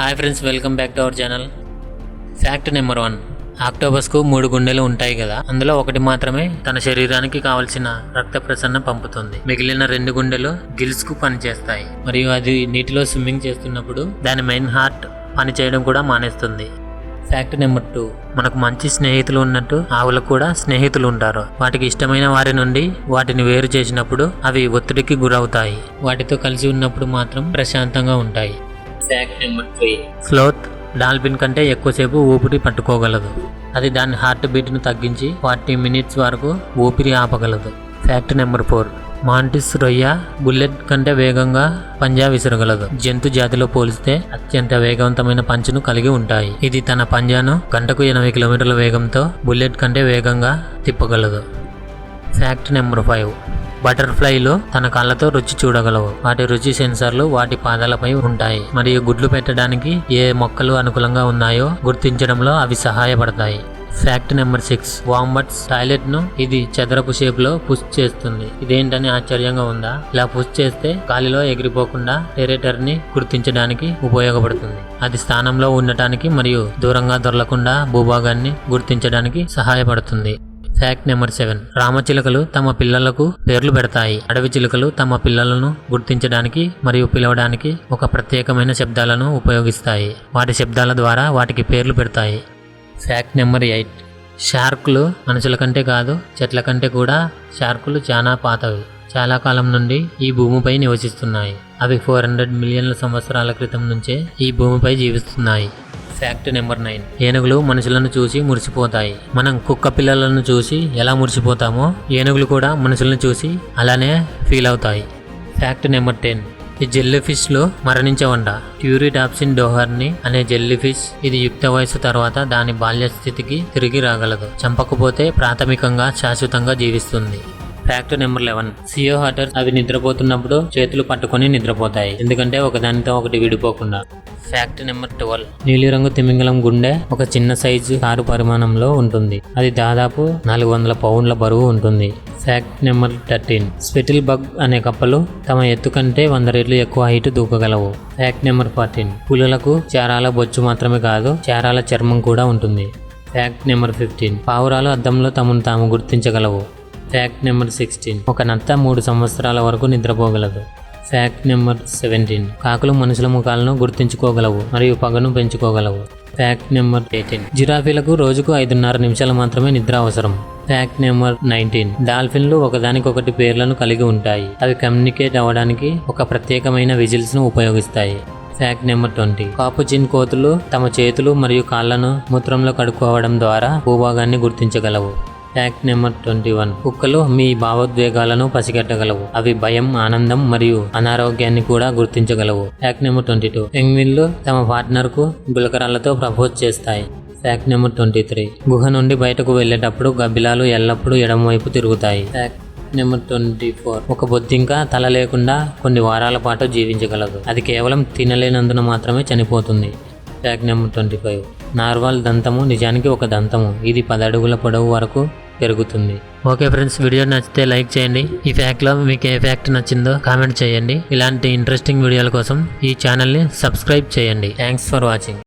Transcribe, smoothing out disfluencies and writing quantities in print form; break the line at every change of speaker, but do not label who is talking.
Hi friends, welcome back to our channel. Fact number 1. ఆక్టోపస్కు 3 గుండెలు ఉంటాయి కదా, అందులో ఒకటి మాత్రమే తన శరీరానికి కావలసిన రక్త ప్రసరణ పంపుతుంది. మిగిలిన 2 గుండెలు గిల్స్ కు పనిచేస్తాయి మరియు అది నీటిలో స్విమ్మింగ్ చేస్తున్నప్పుడు దాని మెయిన్ హార్ట్ పనిచేయడం కూడా మానేస్తుంది. Fact number 2. మనకు మంచి స్నేహితులు ఉన్నట్టు ఆవులకు కూడా స్నేహితులు ఉంటారు. వాటికి ఇష్టమైన వారి నుండి వాటిని వేరు చేసినప్పుడు అవి ఒత్తిడికి గురవుతాయి. వాటితో కలిసి ఉన్నప్పుడు మాత్రం ప్రశాంతంగా ఉంటాయి. Fact number 3. స్లోత్ డాల్ఫిన్ కంటే ఎక్కువసేపు ఊపిరి పట్టుకోగలదు. అది దాని హార్ట్ బీట్ను తగ్గించి 40 మినిట్స్ వరకు ఊపిరి ఆపగలదు. Fact number 4. మాంటిస్ రొయ్య బుల్లెట్ కంటే వేగంగా పంజా విసరగలదు. జంతు జాతిలో పోలిస్తే అత్యంత వేగవంతమైన పంచును కలిగి ఉంటాయి. ఇది తన పంజాను గంటకు 80 కిలోమీటర్ల వేగంతో బుల్లెట్ కంటే వేగంగా తిప్పగలదు. Fact number 5. బటర్ఫ్లైలు తన కాళ్ళతో రుచి చూడగలవు. వాటి రుచి సెన్సార్లు వాటి పాదాలపై ఉంటాయి మరియు గుడ్లు పెట్టడానికి ఏ మొక్కలు అనుకూలంగా ఉన్నాయో గుర్తించడంలో అవి సహాయపడతాయి. Fact number 6. వాంబట్స్ టాయిలెట్ ను ఇది చదరపు షేప్ లో పుష్ చేస్తుంది. ఇదేంటని ఆశ్చర్యంగా ఉందా? ఇలా పుష్ చేస్తే గాలిలో ఎగిరిపోకుండా టెరేటర్ ని గుర్తించడానికి ఉపయోగపడుతుంది. అది స్థానంలో ఉండటానికి మరియు దూరంగా దొరలకుండా భూభాగాన్ని గుర్తించడానికి సహాయపడుతుంది. Fact number 7. రామచిలుకలు తమ పిల్లలకు పేర్లు పెడతాయి. అడవి చిలుకలు తమ పిల్లలను గుర్తించడానికి మరియు పిలవడానికి ఒక ప్రత్యేకమైన శబ్దాలను ఉపయోగిస్తాయి. వాటి శబ్దాల ద్వారా వాటికి పేర్లు పెడతాయి. Fact number 8. షార్కులు మనుషుల కంటే కాదు, చెట్ల కంటే కూడా షార్కులు చాలా పాతవి. చాలా కాలం నుండి ఈ భూమిపై నివసిస్తున్నాయి. అవి 400 మిలియన్ల సంవత్సరాల క్రితం నుంచే ఈ భూమిపై జీవిస్తున్నాయి. Fact number 9. ఏనుగులు మనుషులను చూసి మురిసిపోతాయి. మనం కుక్క పిల్లలను చూసి ఎలా మురిసిపోతామో ఏనుగులు కూడా మనుషులను చూసి అలానే ఫీల్ అవుతాయి. Fact number 10. ఈ జెల్లీ ఫిష్ లో మరణించవంట. ట్యూరిటాప్సిన్ డోహర్ని అనే జెల్లీ ఫిష్ ఇది యుక్త వయసు తర్వాత దాని బాల్య స్థితికి తిరిగి రాగలదు. చంపకపోతే ప్రాథమికంగా శాశ్వతంగా జీవిస్తుంది. Fact number 11. సియో హాటర్స్ అవి నిద్రపోతున్నప్పుడు చేతులు పట్టుకొని నిద్రపోతాయి, ఎందుకంటే ఒకదానితో ఒకటి విడిపోకుండా. Fact number 12. నీలిరంగు తిమింగలం గుండె ఒక చిన్న సైజు కారు పరిమాణంలో ఉంటుంది. అది దాదాపు 400 పౌండ్ల బరువు ఉంటుంది. Fact number 13. స్పెటిల్ బగ్ అనే కప్పలు తమ ఎత్తు కంటే 100 రెట్లు ఎక్కువ హైట్ దూకగలవు. Fact number 14. పులులకు చారాల బొచ్చు మాత్రమే కాదు, చారాల చర్మం కూడా ఉంటుంది. Fact number 15. పావురాలు అద్దంలో తమను తాము గుర్తించగలవు. Fact number 16. ఒక నత్త 3 సంవత్సరాల వరకు నిద్రపోగలదు. Fact number 17. కాకులు మనుషుల ముఖాలను గుర్తించుకోగలవు మరియు పగను పెంచుకోగలవు. Fact number 18. జిరాఫీలకు రోజుకు 5.5 నిమిషాలు మాత్రమే నిద్ర అవసరం. Fact number 19. డాల్ఫిన్లు ఒకదానికొకటి పేర్లను కలిగి ఉంటాయి. అవి కమ్యూనికేట్ అవ్వడానికి ఒక ప్రత్యేకమైన విజిల్స్ ను ఉపయోగిస్తాయి. Fact number 20. కాపుచిన్ కోతులు తమ చేతులు మరియు కాళ్లను మూత్రంలో కడుక్కోవడం ద్వారా భూభాగాన్ని గుర్తించగలవు. Fact number 21. కుక్కలు మీ భావోద్వేగాలను పసిగట్టగలవు. అవి భయం, ఆనందం మరియు అనారోగ్యాన్ని కూడా గుర్తించగలవు. Fact number 22. పెంగ్విన్లు తమ పార్ట్నర్ కు గులకరాలతో ప్రపోజ్ చేస్తాయి. Fact number 23. గుహ నుండి బయటకు వెళ్లేటప్పుడు గబ్బిలాలు ఎల్లప్పుడూ ఎడమవైపు తిరుగుతాయి. Fact number 24. ఒక బొద్దింక తల లేకుండా కొన్ని వారాల పాటు జీవించగలదు. అది కేవలం తినలేనందున మాత్రమే చనిపోతుంది. Fact number 25. నార్వాల్ దంతము నిజానికి ఒక దంతము. ఇది 10 అడుగుల పొడవు వరకు పెరుగుతుంది. ఓకే ఫ్రెండ్స్, వీడియో నచ్చితే లైక్ చేయండి. ఈ ఫ్యాక్ట్లో మీకు ఏ ఫ్యాక్ట్ నచ్చిందో కామెంట్ చేయండి. ఇలాంటి ఇంట్రెస్టింగ్ వీడియోల కోసం ఈ ఛానల్ని సబ్స్క్రైబ్ చేయండి. Thanks for watching.